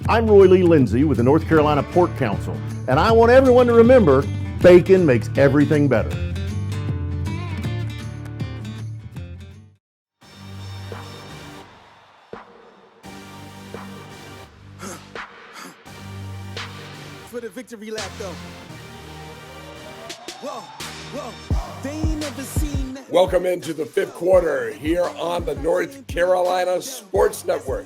I'm Roy Lee Lindsay with the North Carolina Pork Council, and I want everyone to remember, bacon makes everything better. For the victory lap, though. Whoa, whoa, they ain't never seen that. Welcome into the fifth quarter here on the North Carolina Sports Network.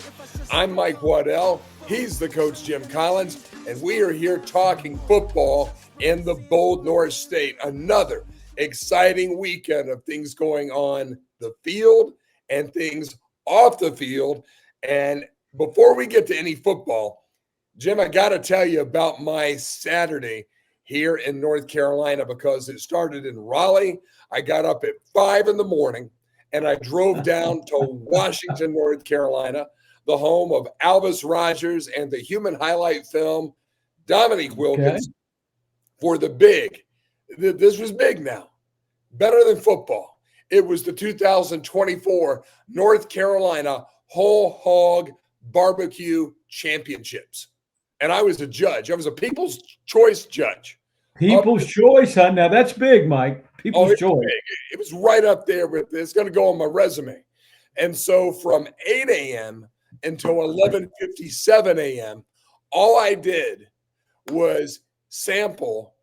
I'm Mike Waddell. He's the coach, Jim Collins, and we are here talking football in the bold North State. Another exciting weekend of things going on the field and things off the field. And before we get to any football, Jim, I got to tell you about my Saturday here in North Carolina because it started in Raleigh. I got up at 5 in the morning and I drove down to Washington, North Carolina, the home of Alvis Rogers and the human highlight film, Dominique Wilkins, for the big. This was big now, better than football. It was the 2024 North Carolina Whole Hog Barbecue Championships. And I was a judge. I was a People's Choice judge. People's Choice, huh? Now that's big, Mike. People's Choice. Big. It was right up there with it's going to go on my resume. And so from 8 a.m. until 11:57 a.m., all I did was sample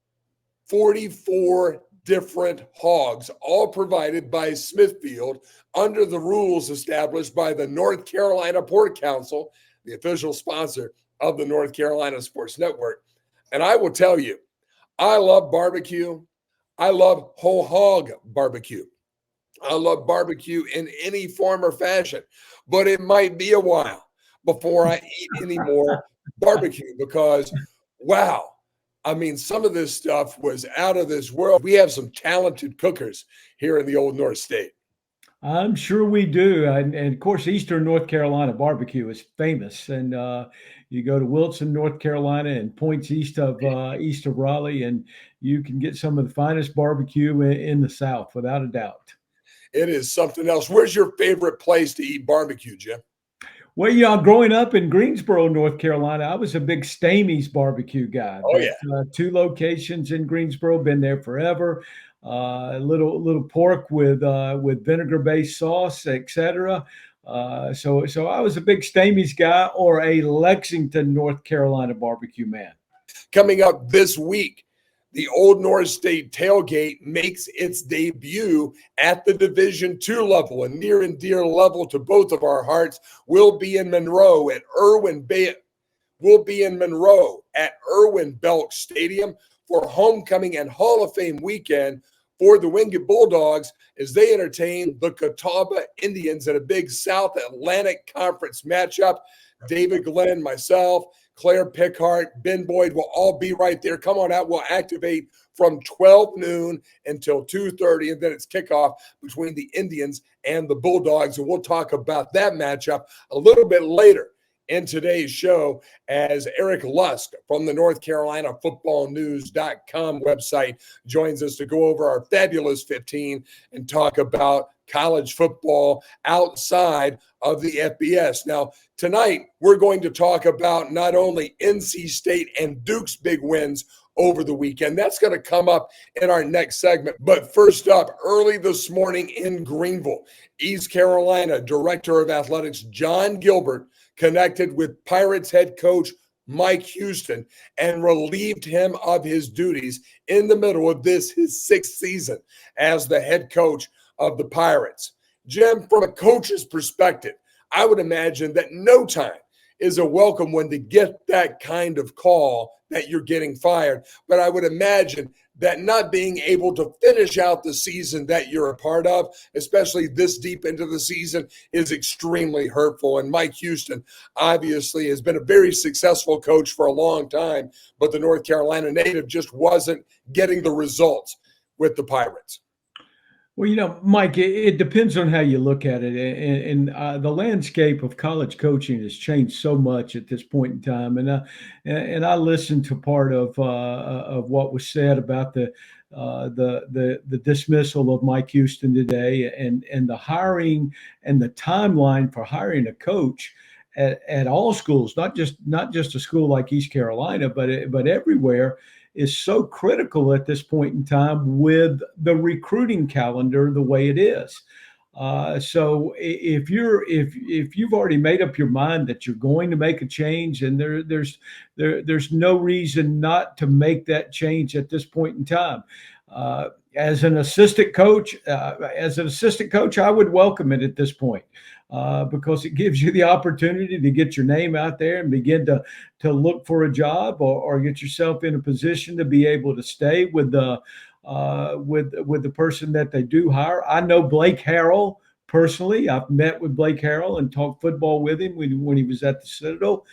44 different hogs, all provided by Smithfield under the rules established by the North Carolina Pork Council, the official sponsor of the North Carolina Sports Network. And I will tell you, I love barbecue. I love whole hog barbecue. I love barbecue in any form or fashion, but it might be a while before I eat any more barbecue because, wow, I mean, some of this stuff was out of this world. We have some talented cookers here in the old North State. I'm sure we do. And of course, Eastern North Carolina barbecue is famous. And you go to Wilson, North Carolina, and points east of Raleigh, and you can get some of the finest barbecue in the South, without a doubt. It is something else. Where's your favorite place to eat barbecue, Jim? Well, yeah, growing up in Greensboro, North Carolina, I was a big Stamey's barbecue guy. Oh, yeah. 2 locations in Greensboro, been there forever. Little pork with vinegar-based sauce, etc. So I was a big Stamey's guy or a Lexington, North Carolina barbecue man. Coming up this week, the Old North State Tailgate makes its debut at the Division II level, a near and dear level to both of our hearts. We'll be in Monroe at Irwin Belk Stadium for homecoming and Hall of Fame weekend for the Wingate Bulldogs as they entertain the Catawba Indians in a big South Atlantic Conference matchup. David Glenn, myself, Claire Pickhart, Ben Boyd will all be right there. Come on out. We'll activate from 12 noon until 2:30, and then it's kickoff between the Indians and the Bulldogs, and we'll talk about that matchup a little bit later in today's show as Eric Lusk from the North Carolina footballnews.com website joins us to go over our fabulous 15 and talk about college football outside of the FBS. Now, tonight, we're going to talk about not only NC State and Duke's big wins over the weekend. That's going to come up in our next segment. But first up, early this morning in Greenville, East Carolina Director of Athletics John Gilbert connected with Pirates head coach Mike Houston and relieved him of his duties in the middle of his 6th season as the head coach of the Pirates. Jim, from a coach's perspective, I would imagine that no time is a welcome one to get that kind of call that you're getting fired. But I would imagine that not being able to finish out the season that you're a part of, especially this deep into the season, is extremely hurtful. And Mike Houston obviously has been a very successful coach for a long time, but the North Carolina native just wasn't getting the results with the Pirates. Well, Mike, it depends on how you look at it. And the landscape of college coaching has changed so much at this point in time. And I listened to part of what was said about the dismissal of Mike Houston today and the hiring and the timeline for hiring a coach. at all schools, not just a school like East Carolina, but everywhere, is so critical at this point in time with the recruiting calendar the way it is. So if you've already made up your mind that you're going to make a change, and there's no reason not to make that change at this point in time. As an assistant coach, I would welcome it at this point, because it gives you the opportunity to get your name out there and begin to look for a job, or get yourself in a position to be able to stay with the person that they do hire. I know Blake Harrell personally. I've met with Blake Harrell and talked football with him when he was at the Citadel.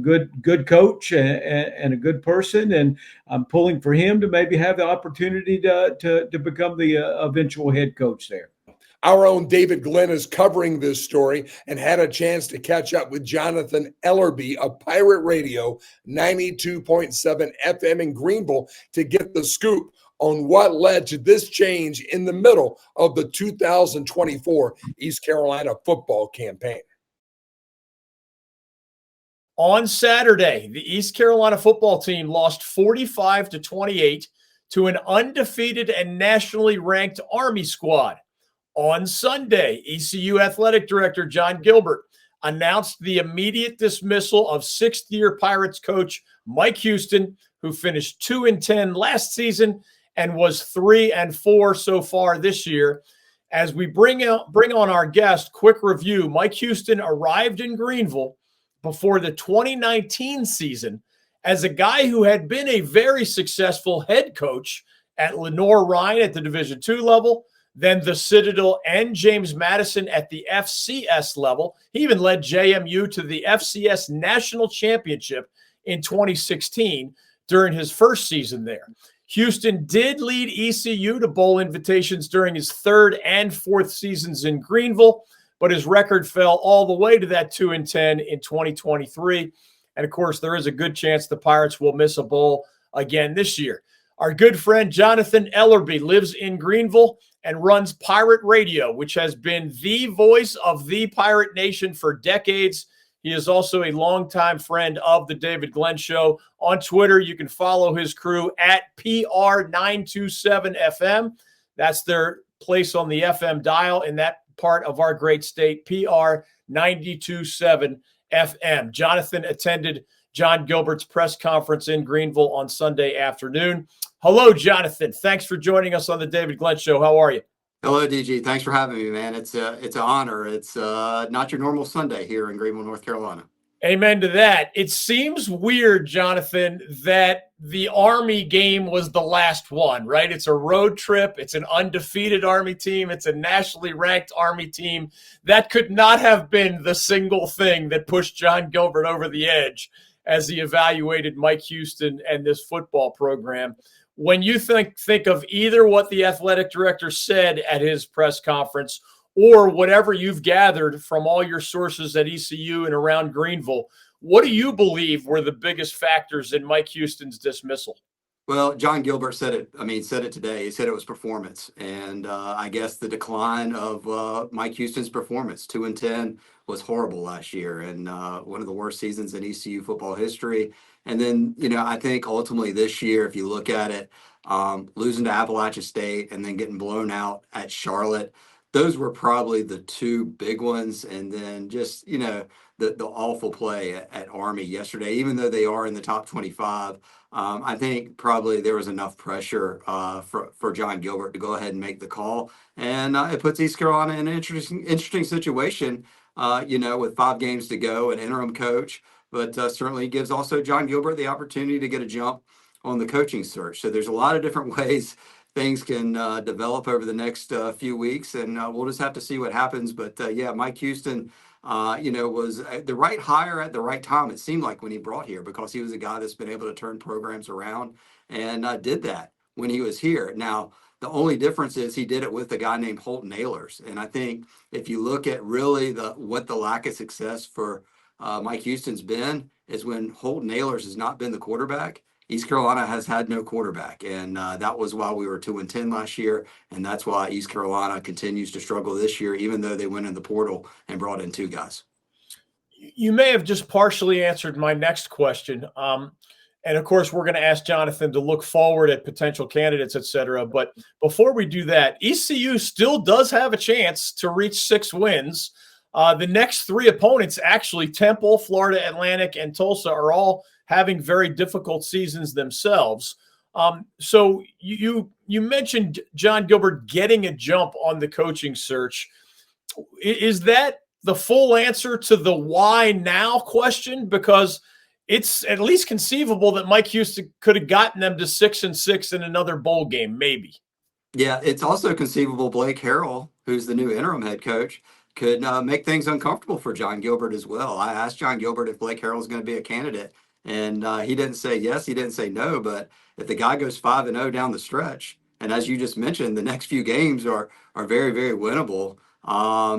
Good coach and a good person, and I'm pulling for him to maybe have the opportunity to become the eventual head coach there. Our own David Glenn is covering this story and had a chance to catch up with Jonathan Ellerby of Pirate Radio 92.7 FM in Greenville to get the scoop on what led to this change in the middle of the 2024 East Carolina football campaign. On Saturday, the East Carolina football team lost 45-28 to an undefeated and nationally ranked Army squad. On Sunday, ECU Athletic Director John Gilbert announced the immediate dismissal of sixth-year Pirates coach Mike Houston, who finished 2-10 last season and was 3-4 so far this year. As we bring on our guest, quick review: Mike Houston arrived in Greenville before the 2019 season as a guy who had been a very successful head coach at Lenoir-Rhyne at the Division II level, then the Citadel and James Madison at the FCS level. He even led JMU to the FCS National Championship in 2016 during his first season there. Houston did lead ECU to bowl invitations during his third and fourth seasons in Greenville, but his record fell all the way to that 2-10 in 2023. And of course, there is a good chance the Pirates will miss a bowl again this year. Our good friend Jonathan Ellerby lives in Greenville and runs Pirate Radio, which has been the voice of the Pirate Nation for decades. He is also a longtime friend of the David Glenn Show. On Twitter, you can follow his crew at PR927FM. That's their place on the FM dial in that part of our great state, PR927FM. Jonathan attended John Gilbert's press conference in Greenville on Sunday afternoon. Hello, Jonathan. Thanks for joining us on the David Glenn Show. How are you? Hello, DG. Thanks for having me, man. It's an honor. It's not your normal Sunday here in Greenville, North Carolina. Amen to that. It seems weird, Jonathan, that the Army game was the last one, right? It's a road trip. It's an undefeated Army team. It's a nationally ranked Army team. That could not have been the single thing that pushed John Gilbert over the edge as he evaluated Mike Houston and this football program. When you think of either what the athletic director said at his press conference or whatever you've gathered from all your sources at ECU and around Greenville, what do you believe were the biggest factors in Mike Houston's dismissal? Well, John Gilbert said it. Said it today. He said it was performance. And I guess the decline of Mike Houston's performance, 2-10, was horrible last year, and one of the worst seasons in ECU football history. And then, I think ultimately this year, if you look at it, losing to Appalachia State and then getting blown out at Charlotte, those were probably the two big ones. And then just, the awful play at Army yesterday, even though they are in the top 25, I think probably there was enough pressure for John Gilbert to go ahead and make the call. And it puts East Carolina in an interesting situation, with 5 games to go, an interim coach. But certainly gives also John Gilbert the opportunity to get a jump on the coaching search. So there's a lot of different ways things can develop over the next few weeks, and we'll just have to see what happens. But Mike Houston, was the right hire at the right time, it seemed like, when he brought here, because he was a guy that's been able to turn programs around and did that when he was here. Now, the only difference is he did it with a guy named Holton Ahlers. And I think if you look at really what the lack of success for Mike Houston's been is when Holton Ahlers has not been the quarterback, East Carolina has had no quarterback. And that was why we were 2-10 last year. And that's why East Carolina continues to struggle this year, even though they went in the portal and brought in 2 guys. You may have just partially answered my next question. And of course, we're going to ask Jonathan to look forward at potential candidates, et cetera. But before we do that, ECU still does have a chance to reach 6 wins. The next 3 opponents, actually, Temple, Florida Atlantic, and Tulsa, are all having very difficult seasons themselves. So you mentioned John Gilbert getting a jump on the coaching search. Is that the full answer to the why now question? Because it's at least conceivable that Mike Houston could have gotten them to 6-6 in another bowl game, maybe. Yeah, it's also conceivable Blake Harrell, who's the new interim head coach, could make things uncomfortable for John Gilbert as well. I asked John Gilbert if Blake Harrell is going to be a candidate, and he didn't say yes, he didn't say no. But if the guy goes 5-0 down the stretch, and as you just mentioned, the next few games are very, very winnable. I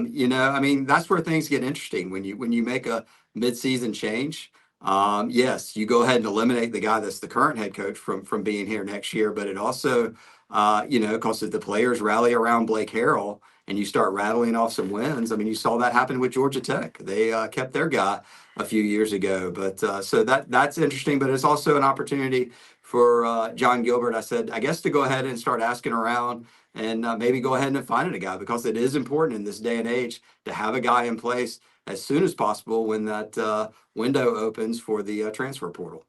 mean, that's where things get interesting when you make a midseason change. Yes, you go ahead and eliminate the guy that's the current head coach from being here next year, but it also, because if the players rally around Blake Harrell and you start rattling off some wins, I mean, you saw that happen with Georgia Tech. They kept their guy a few years ago, but so that's interesting. But it's also an opportunity for John Gilbert, I guess, to go ahead and start asking around and maybe go ahead and find a guy, because it is important in this day and age to have a guy in place as soon as possible when that window opens for the transfer portal.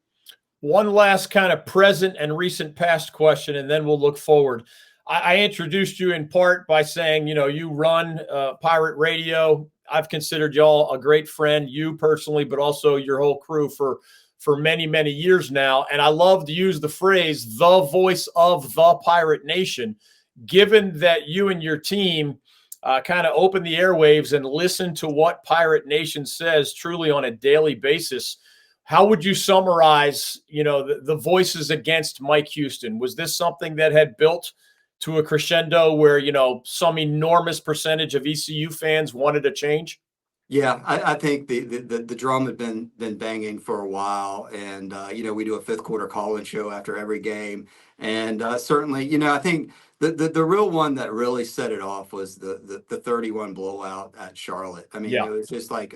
One last kind of present and recent past question, and then we'll look forward. I introduced you in part by saying, you run Pirate Radio. I've considered y'all a great friend, you personally, but also your whole crew for many, many years now. And I love to use the phrase, the voice of the Pirate Nation. Given that you and your team kind of open the airwaves and listen to what Pirate Nation says truly on a daily basis, how would you summarize, the voices against Mike Houston? Was this something that had built to a crescendo where, some enormous percentage of ECU fans wanted a change? Yeah, I think the drum had been banging for a while, and we do a fifth quarter call-in show after every game, and certainly, I think the real one that really set it off was the 31 blowout at Charlotte. I mean, Yeah. It was just like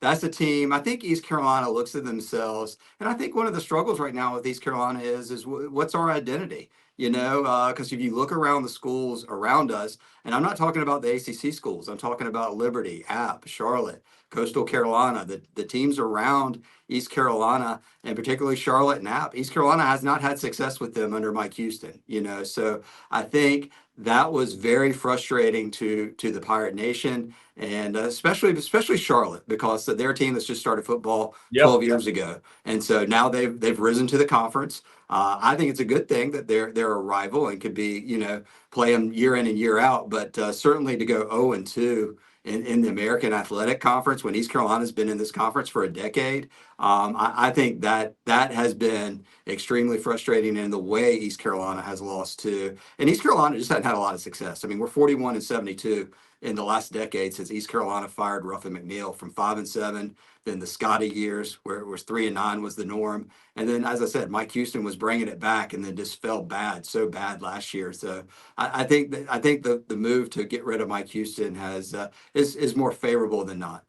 that's a team. I think East Carolina looks at themselves, and I think one of the struggles right now with East Carolina is what's our identity? Because if you look around the schools around us, and I'm not talking about the ACC schools, I'm talking about Liberty, App, Charlotte, Coastal Carolina, the teams around East Carolina, and particularly Charlotte and App. East Carolina has not had success with them under Mike Houston, so I think that was very frustrating to the Pirate Nation, and especially Charlotte, because their team that's just started football 12 years ago, and so now they've risen to the conference. I think it's a good thing that they're a rival and could be play them year in and year out, but certainly to go 0-2 in the American Athletic Conference when East Carolina's been in this conference for a decade, I think that has been extremely frustrating in the way East Carolina has lost to, and East Carolina just hadn't had a lot of success. I mean, we're 41-72 in the last decade since East Carolina fired Ruffin McNeil from 5-7. Then the Scotty years where it was 3-9 was the norm. And then, as I said, Mike Houston was bringing it back and then just fell so bad last year. So I think the move to get rid of Mike Houston is more favorable than not.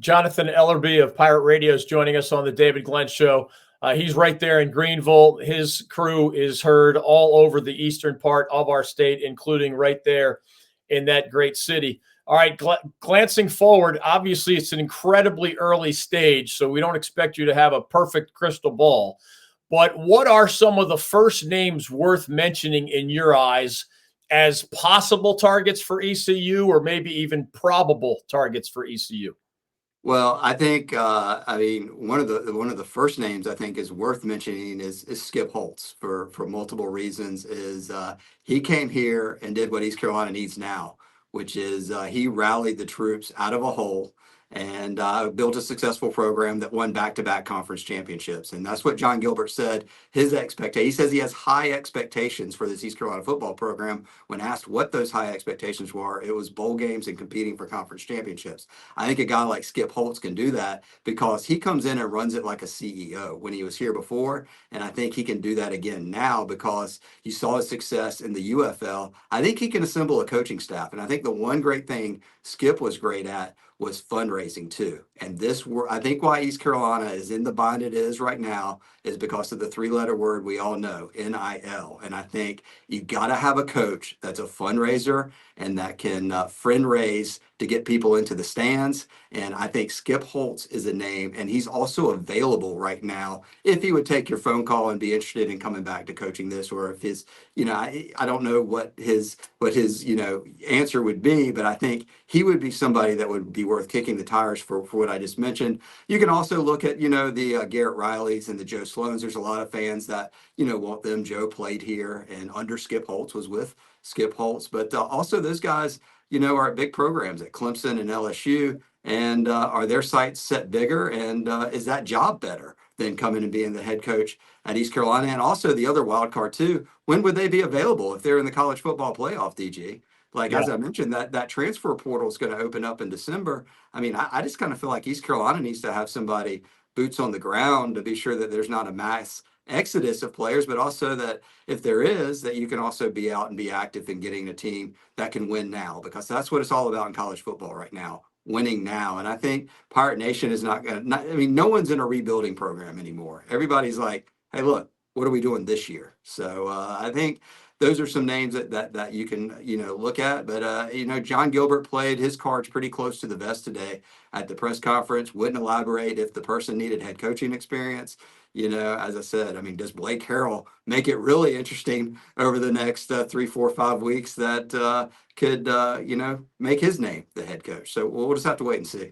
Jonathan Ellerby of Pirate Radio is joining us on the David Glenn Show. He's right there in Greenville. His crew is heard all over the eastern part of our state, including right there in that great city. All right, glancing forward, obviously it's an incredibly early stage, so we don't expect you to have a perfect crystal ball. But what are some of the first names worth mentioning in your eyes as possible targets for ECU, or maybe even probable targets for ECU? Well, I think one of the first names I think is worth mentioning is Skip Holtz for multiple reasons. He came here and did what East Carolina needs now, which is he rallied the troops out of a hole and built a successful program that won back-to-back conference championships. And that's what John Gilbert said his expectation. He says he has high expectations for this East Carolina football program. When asked what those high expectations were, it was bowl games and competing for conference championships. I think a guy like Skip Holtz can do that because he comes in and runs it like a CEO when he was here before. And I think he can do that again now because you saw his success in the UFL. I think he can assemble a coaching staff. And I think the one great thing Skip was great at was fundraising too. And I think why East Carolina is in the bind it is right now is because of the 3-letter word we all know, NIL. And I think you got to have a coach that's a fundraiser and that can friend raise to get people into the stands. And I think Skip Holtz is a name, and he's also available right now if he would take your phone call and be interested in coming back to coaching this, or if his, I don't know what his answer would be, but I think he would be somebody that would be worth kicking the tires for what I just mentioned. You can also look at, the Garrett Rileys and the Joe Sloans. There's a lot of fans that, want them. Joe played here and under Skip Holtz, was with Skip Holtz, but also those guys, are at big programs at Clemson and LSU. And are their sights set bigger? And is that job better than coming and being the head coach at East Carolina? And also the other wild card too, when would they be available if they're in the college football playoff, DG? As I mentioned, that transfer portal is going to open up in December. I mean, I just kind of feel like East Carolina needs to have somebody boots on the ground to be sure that there's not a mass exodus of players, but also that if there is, that you can also be out and be active in getting a team that can win now, because that's what it's all about in college football right now, winning now. And I think Pirate Nation is not going to, no one's in a rebuilding program anymore. Everybody's like, hey, look, what are we doing this year? So I think those are some names that you can, look at. But, John Gilbert played his cards pretty close to the vest today at the press conference, wouldn't elaborate if the person needed head coaching experience. As I said, does Blake Harrell make it really interesting over the next 3, 4, 5 weeks that could, make his name the head coach? So we'll just have to wait and see.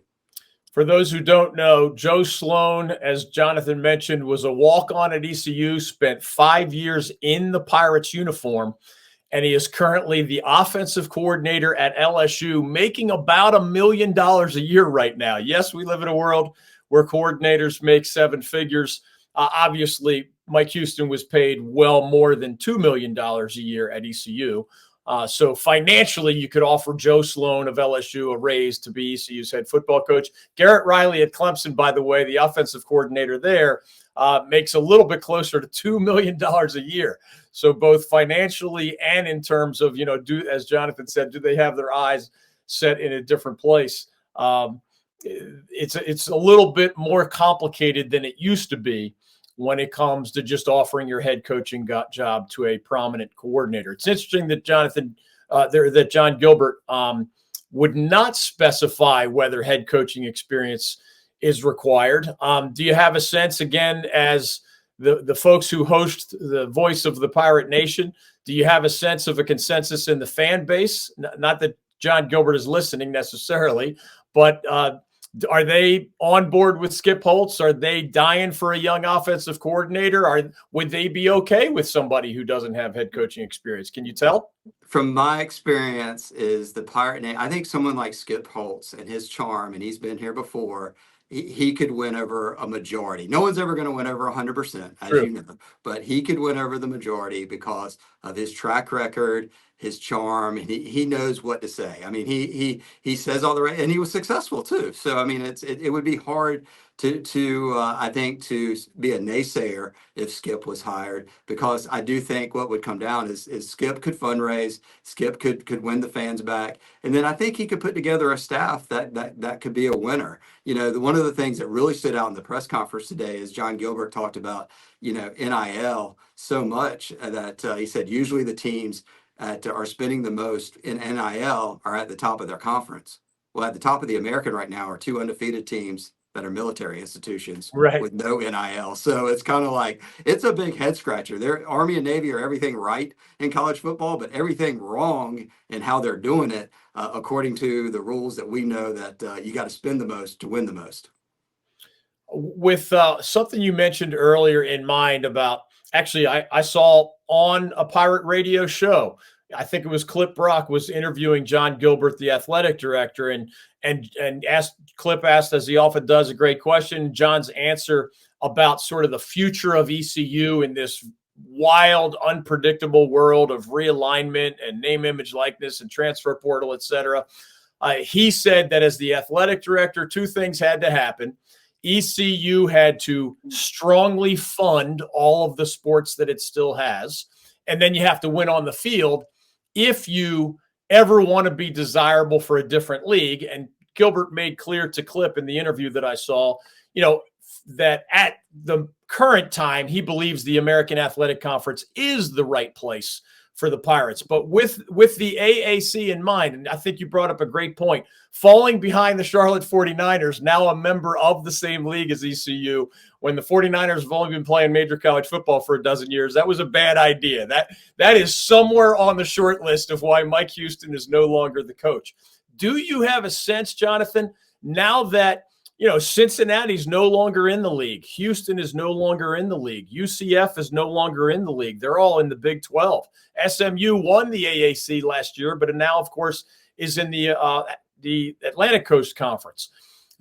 For those who don't know, Joe Sloan, as Jonathan mentioned, was a walk-on at ECU, spent 5 years in the Pirates uniform, and he is currently the offensive coordinator at LSU, making about $1 million a year right now. Yes, we live in a world where coordinators make 7 figures. Obviously, Mike Houston was paid well more than $2 million a year at ECU. So financially, you could offer Joe Sloan of LSU a raise to be ECU's head football coach. Garrett Riley at Clemson, by the way, the offensive coordinator there, makes a little bit closer to $2 million a year. So both financially and in terms of, as Jonathan said, do they have their eyes set in a different place? It's a little bit more complicated than it used to be when it comes to just offering your head coaching job to a prominent coordinator. It's interesting that John Gilbert would not specify whether head coaching experience is required. Do you have a sense, again, as the folks who host the Voice of the Pirate Nation, do you have a sense of a consensus in the fan base? Not that John Gilbert is listening necessarily, but are they on board with Skip Holtz? Are they dying for a young offensive coordinator? Would they be okay with somebody who doesn't have head coaching experience? Can you tell? From my experience is the Pirate name. I think someone like Skip Holtz and his charm, and he's been here before, he could win over a majority. No one's ever going to win over 100%, as you know, but he could win over the majority because of his track record, his charm, and he knows what to say. He says all the right, and he was successful too. So it would be hard to I think to be a naysayer if Skip was hired, because I do think what would come down is Skip could fundraise, Skip could win the fans back, and then I think he could put together a staff that could be a winner. One of the things that really stood out in the press conference today is John Gilbert talked about NIL so much that he said usually the teams are spending the most in NIL are at the top of their conference. Well, at the top of the American right now are 2 undefeated teams that are military institutions with no NIL. So it's kind of like, it's a big head scratcher. Their Army and Navy are everything right in college football, but everything wrong in how they're doing it, according to the rules that we know that you got to spend the most to win the most. With something you mentioned earlier in mind about, actually, I saw on a pirate radio show, I think it was Clip Brock was interviewing John Gilbert, the athletic director, and Clip asked, as he often does, a great question. John's answer about sort of the future of ECU in this wild, unpredictable world of realignment and name, image, likeness, and transfer portal, et cetera. He said that as the athletic director, 2 things had to happen. ECU had to strongly fund all of the sports that it still has. And then you have to win on the field if you ever want to be desirable for a different league. And Gilbert made clear to Clip in the interview that I saw, that at the current time, he believes the American Athletic Conference is the right place for the Pirates. But with the AAC in mind, and I think you brought up a great point, falling behind the Charlotte 49ers, now a member of the same league as ECU, when the 49ers have only been playing major college football for a dozen years, that was a bad idea. That is somewhere on the short list of why Mike Houston is no longer the coach. Do you have a sense, Jonathan, now that Cincinnati's no longer in the league, Houston is no longer in the league, UCF is no longer in the league, they're all in the Big 12. SMU won the AAC last year, but now, of course, is in the Atlantic Coast Conference.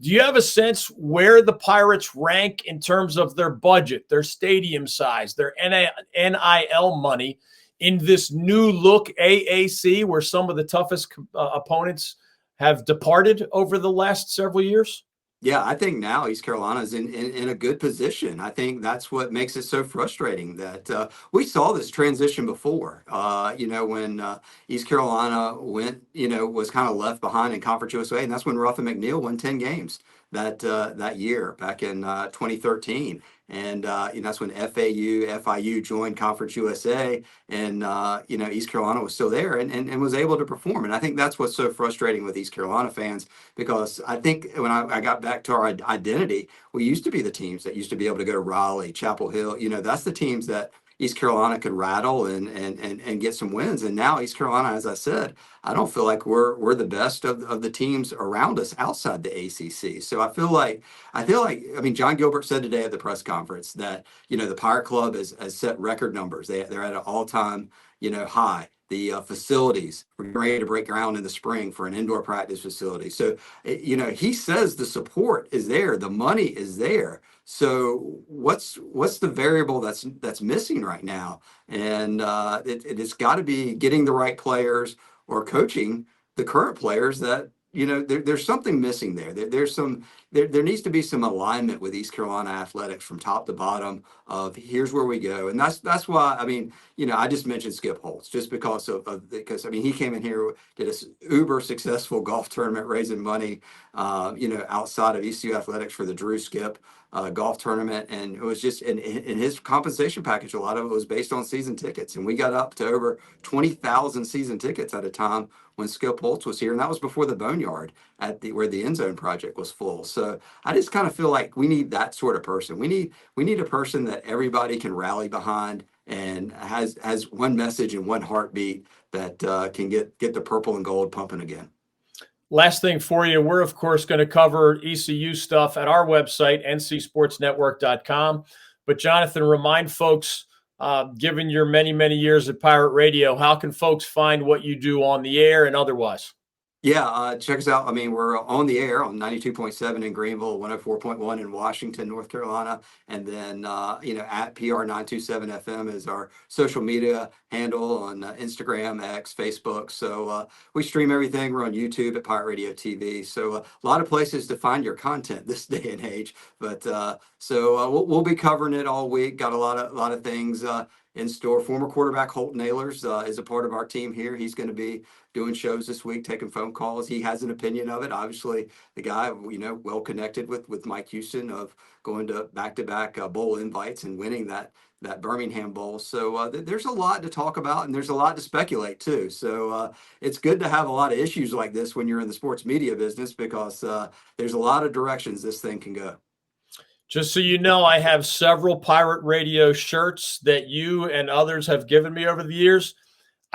Do you have a sense where the Pirates rank in terms of their budget, their stadium size, their NIL money in this new look AAC, where some of the toughest opponents have departed over the last several years? Yeah, I think now East Carolina is in a good position. I think that's what makes it so frustrating that we saw this transition before. When East Carolina was kind of left behind in Conference USA, and that's when Ruff and McNeil won 10 games that year back in 2013. And that's when FIU joined Conference USA, and East Carolina was still there and was able to perform. And I think that's what's so frustrating with East Carolina fans, because I think when I got back to our identity, we used to be the teams that used to be able to go to Raleigh, Chapel Hill. That's the teams that East Carolina could rattle and get some wins. And now East Carolina, as I said, I don't feel like we're the best of the teams around us outside the ACC. So I feel like John Gilbert said today at the press conference that the Pirate Club has set record numbers. They're at an all-time high. The facilities, we're ready to break ground in the spring for an indoor practice facility. So he says the support is there, the money is there. So what's the variable that's missing right now? And it's got to be getting the right players or coaching the current players that there's something missing there. There needs to be some alignment with East Carolina athletics from top to bottom of here's where we go. And that's why, I just mentioned Skip Holtz just because he came in here, did a uber successful golf tournament, raising money, outside of ECU athletics for the Drew Skip golf tournament. And it was just in his compensation package, a lot of it was based on season tickets. And we got up to over 20,000 season tickets at a time when Skip Holtz was here. And that was before the Boneyard where the End Zone project was full. So I just kind of feel like we need that sort of person. We need a person that everybody can rally behind and has one message and one heartbeat that can get the purple and gold pumping again. Last thing for you, we're, of course, going to cover ECU stuff at our website, ncsportsnetwork.com. But, Jonathan, remind folks, given your many, many years at Pirate Radio, how can folks find what you do on the air and otherwise? Yeah, check us out. We're on the air on 92.7 in Greenville, 104.1 in Washington, North Carolina. And then, at PR927 FM is our social media handle on Instagram, X, Facebook. So we stream everything. We're on YouTube at Pirate Radio TV. So a lot of places to find your content this day and age. But we'll be covering it all week. Got a lot of things in store. Former quarterback Holt Nailers is a part of our team here. He's going to be doing shows this week, taking phone calls. He has an opinion of it. Obviously, the guy, well connected with Mike Houston of going to back-to-back bowl invites and winning that Birmingham Bowl. So there's a lot to talk about, and there's a lot to speculate too. So it's good to have a lot of issues like this when you're in the sports media business, because there's a lot of directions this thing can go. Just so you know, I have several Pirate Radio shirts that you and others have given me over the years.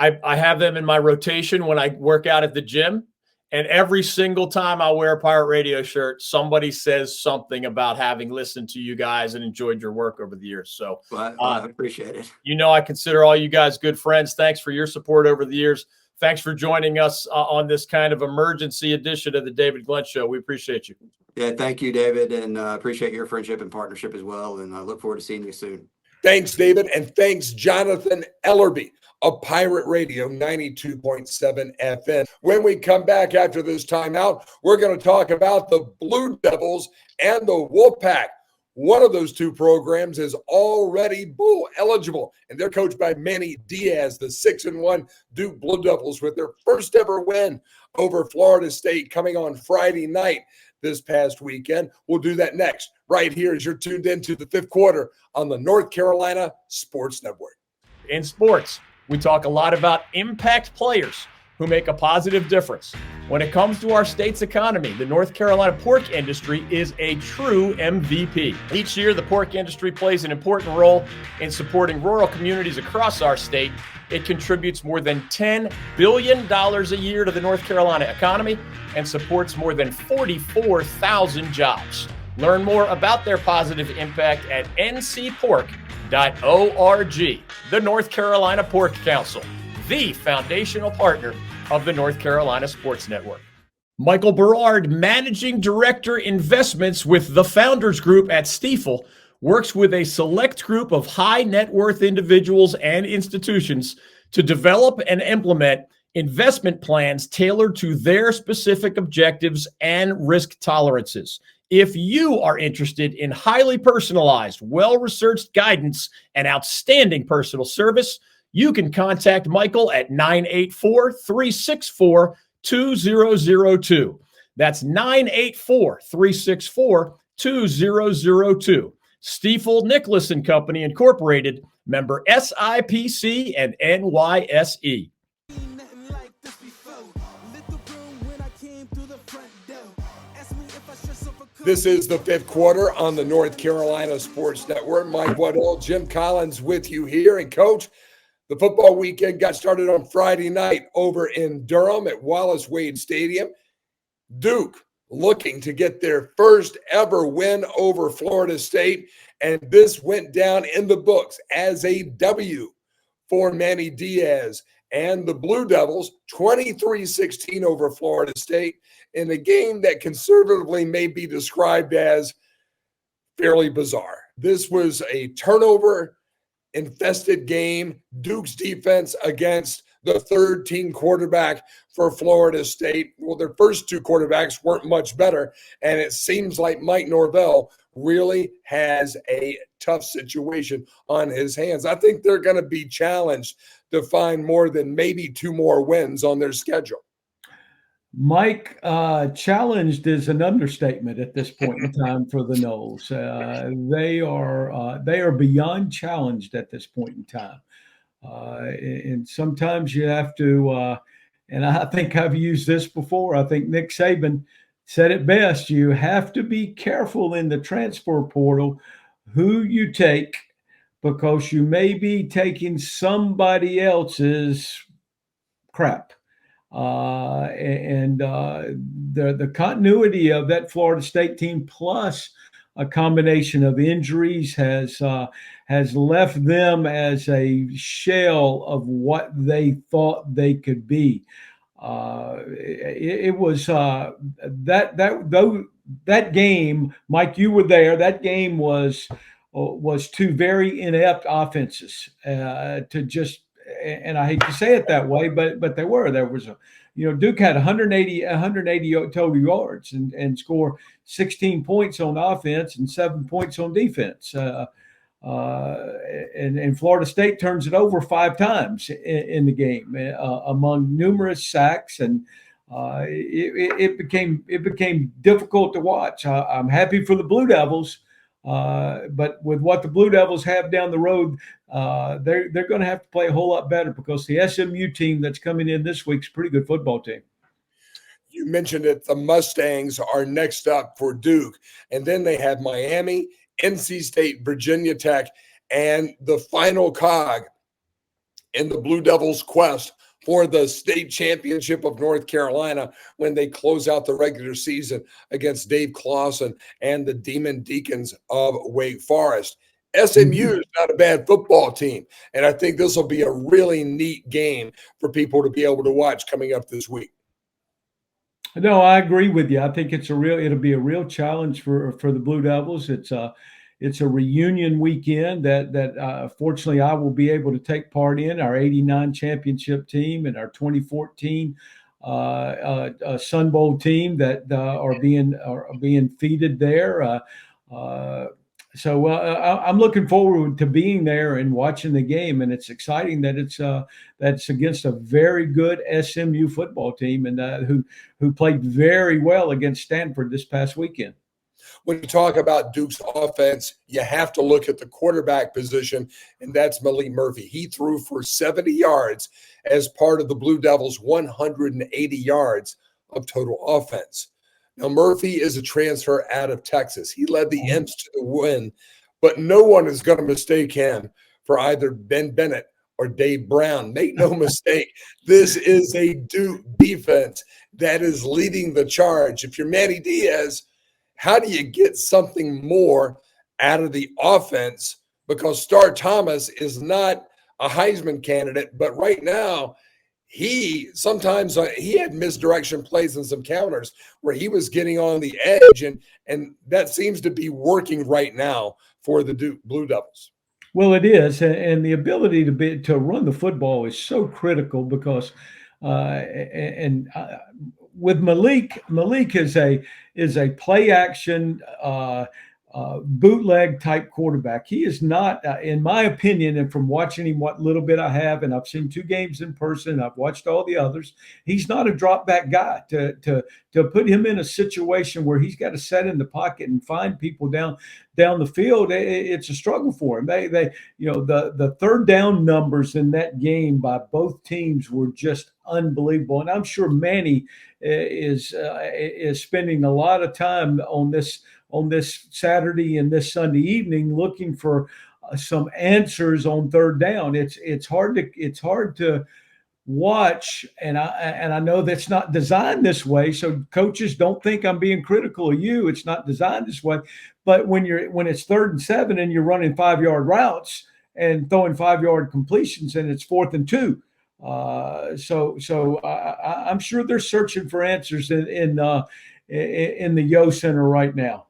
I have them in my rotation when I work out at the gym. And every single time I wear a Pirate Radio shirt, somebody says something about having listened to you guys and enjoyed your work over the years. So I appreciate it. I consider all you guys good friends. Thanks for your support over the years. Thanks for joining us on this kind of emergency edition of the David Glenn Show. We appreciate you. Yeah, thank you, David, and appreciate your friendship and partnership as well. And I look forward to seeing you soon. Thanks, David, and thanks, Jonathan Ellerby of Pirate Radio 92.7 FM. When we come back after this timeout, we're going to talk about the Blue Devils and the Wolfpack. One of those two programs is already bowl eligible, and they're coached by Manny Diaz, the 6-1 Duke Blue Devils, with their first ever win over Florida State coming on Friday night this past weekend. We'll do that next, right here as you're tuned into the fifth quarter on the North Carolina Sports Network. In sports, we talk a lot about impact players who make a positive difference. When it comes to our state's economy, the North Carolina pork industry is a true MVP. Each year, the pork industry plays an important role in supporting rural communities across our state. It contributes more than $10 billion a year to the North Carolina economy and supports more than 44,000 jobs. Learn more about their positive impact at ncpork.org. The North Carolina Pork Council, the foundational partner of the North Carolina Sports Network. Michael Berard, Managing Director Investments with the Founders Group at Stifel, works with a select group of high net worth individuals and institutions to develop and implement investment plans tailored to their specific objectives and risk tolerances. If you are interested in highly personalized, well-researched guidance and outstanding personal service, you can contact Michael at 984-364-2002. That's 984-364-2002. Stifel Nicholas and Company Incorporated, member SIPC and NYSE. Nothing like this before. Lit the room when I came through the front door. Ask me if I stress over This is the fifth quarter on the North Carolina Sports Network. Mike Waddell Jim Collins with you here. And Coach, the football weekend got started on Friday night over in Durham at Wallace Wade Stadium. Duke looking to get their first ever win over Florida State, and this went down in the books as a W for Manny Diaz and the Blue Devils, 23-16 over Florida State in a game that conservatively may be described as fairly bizarre. This was a turnover infested game. Duke's defense against the third team quarterback for Florida State. Well, their first two quarterbacks weren't much better, and it seems like Mike Norvell really has a tough situation on his hands. I think they're going to be challenged to find more than maybe two more wins on their schedule. Mike, challenged is an understatement at this point in time for the Noles. They are beyond challenged at this point in time. And sometimes you have to, and I think I've used this before. I think Nick Saban said it best. You have to be careful in the transfer portal who you take, because you may be taking somebody else's crap. The continuity of that Florida State team, plus a combination of injuries, has left them as a shell of what they thought they could be. It was that game, Mike, you were there. That game was two very inept offenses to just. And I hate to say it that way, but they were. There was Duke had 180 total yards and scored 16 points on offense and 7 points on defense. And Florida State turns it over 5 times in the game, among numerous sacks, and it became difficult to watch. I'm happy for the Blue Devils. But with what the Blue Devils have down the road, they're going to have to play a whole lot better, because the SMU team that's coming in this week's a pretty good football team. You mentioned it. The Mustangs are next up for Duke, and then they have Miami, NC State, Virginia Tech, and the final cog in the Blue Devils' quest for the state championship of North Carolina when they close out the regular season against Dave Clawson and the Demon Deacons of Wake Forest. SMU is not a bad football team, and I think this will be a really neat game for people to be able to watch coming up this week. No, I agree with you. I think it'll be a real challenge for the Blue Devils. It's a reunion weekend that fortunately I will be able to take part in. Our '89 championship team and our 2014 Sun Bowl team that are being feeded there. So I'm looking forward to being there and watching the game, and it's exciting that it's against a very good SMU football team, and who played very well against Stanford this past weekend. When you talk about Duke's offense, you have to look at the quarterback position, and that's Malik Murphy. He threw for 70 yards as part of the Blue Devils' 180 yards of total offense. Now, Murphy is a transfer out of Texas. He led the Imps to the win, but no one is going to mistake him for either Ben Bennett or Dave Brown. Make no mistake, this is a Duke defense that is leading the charge. If you're Manny Diaz, how do you get something more out of the offense? Because Star Thomas is not a Heisman candidate, but right now, he had misdirection plays and some counters where he was getting on the edge, and that seems to be working right now for the Duke Blue Devils. Well, it is, and the ability to run the football is so critical because with Malik is a play action bootleg type quarterback. He is not, in my opinion, and from watching him what little bit I have, and I've seen 2 games in person, I've watched all the others. He's not a drop back guy. To put him in a situation where he's got to set in the pocket and find people down the field, it's a struggle for him. The third down numbers in that game by both teams were just unbelievable, and I'm sure Manny is spending a lot of time on this Saturday and this Sunday evening looking for some answers on third down. It's hard to watch, and I know that's not designed this way. So coaches, don't think I'm being critical of you. It's not designed this way. But when it's 3rd and 7 and you're running 5-yard routes and throwing 5-yard completions and it's 4th and 2. So I'm sure they're searching for answers in the Yo Center right now.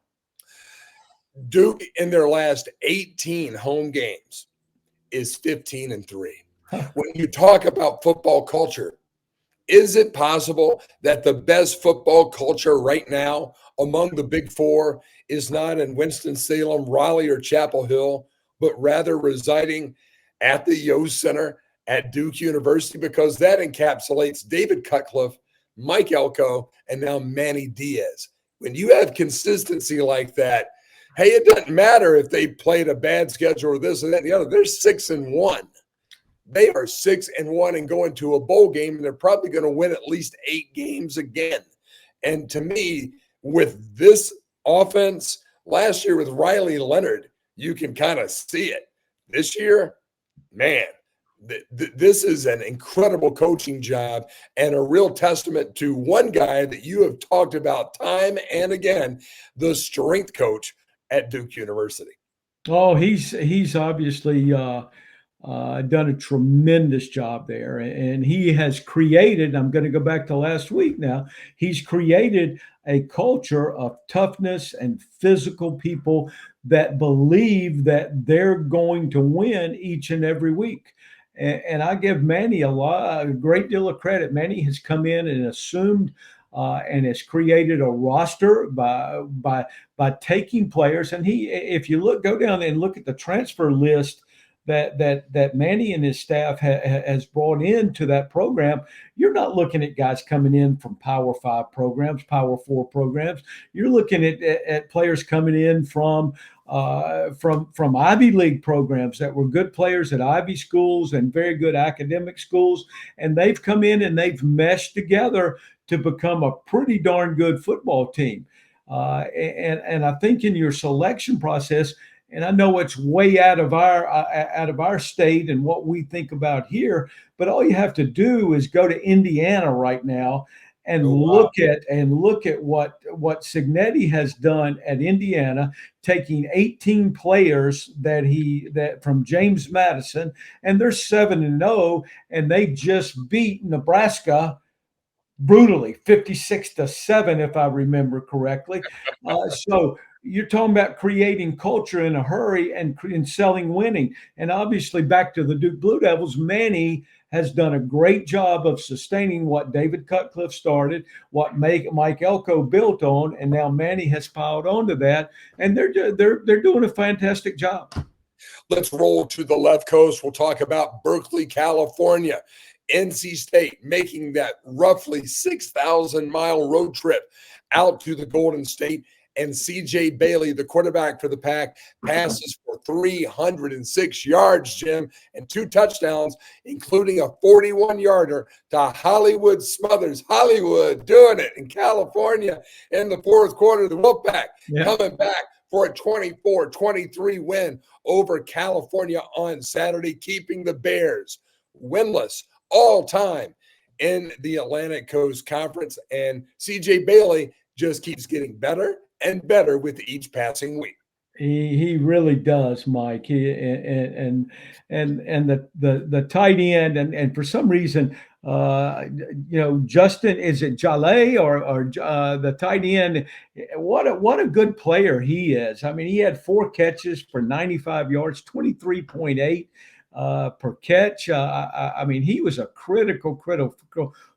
Duke in their last 18 home games is 15-3. When you talk about football culture, is it possible that the best football culture right now among the Big Four is not in Winston-Salem, Raleigh, or Chapel Hill, but rather residing at the Yo Center at Duke University? Because that encapsulates David Cutcliffe, Mike Elko, and now Manny Diaz. When you have consistency like that, hey, it doesn't matter if they played a bad schedule or this and that and the other. They're 6-1. They are 6-1 and going to a bowl game, and they're probably going to win at least 8 games again. And to me, with this offense, last year with Riley Leonard, you can kind of see it. This year, man, this is an incredible coaching job and a real testament to one guy that you have talked about time and again, the strength coach at Duke University. Oh, he's obviously done a tremendous job there, and he has created, I'm going to go back to last week now, he's created a culture of toughness and physical people that believe that they're going to win each and every week. And I give Manny a great deal of credit. Manny has come in and assumed and has created a roster by taking players. And if you go down and look at the transfer list that Manny and his staff has brought into that program, you're not looking at guys coming in from Power 5 programs, Power 4 programs. You're looking at players coming in from Ivy League programs that were good players at Ivy schools and very good academic schools, and they've come in and they've meshed together to become a pretty darn good football team. And I think in your selection process, and I know it's way out of our state and what we think about here, but all you have to do is go to Indiana right now and look at what Cignetti has done at Indiana, taking 18 players that from James Madison, and they're 7-0, and they just beat Nebraska brutally, 56-7, if I remember correctly. So you're talking about creating culture in a hurry and selling winning. And obviously, back to the Duke Blue Devils, Manny has done a great job of sustaining what David Cutcliffe started, what Mike Elko built on, and now Manny has piled onto that, and they're doing a fantastic job. Let's roll to the left coast. We'll talk about Berkeley, California. NC State making that roughly 6,000-mile road trip out to the Golden State. And C.J. Bailey, the quarterback for the Pack, passes for 306 yards, Jim, and 2 touchdowns, including a 41-yarder to Hollywood Smothers. Hollywood doing it in California in the fourth quarter. The Wolfpack coming back for a 24-23 win over California on Saturday, keeping the Bears winless all time in the Atlantic Coast Conference. And C.J. Bailey just keeps getting better and better with each passing week. He really does, Mike. The tight end, and for some reason, Justin, is it Jaleh or the tight end? What a good player he is. I mean, he had 4 catches for 95 yards, 23.8 per catch. I mean, he was a critical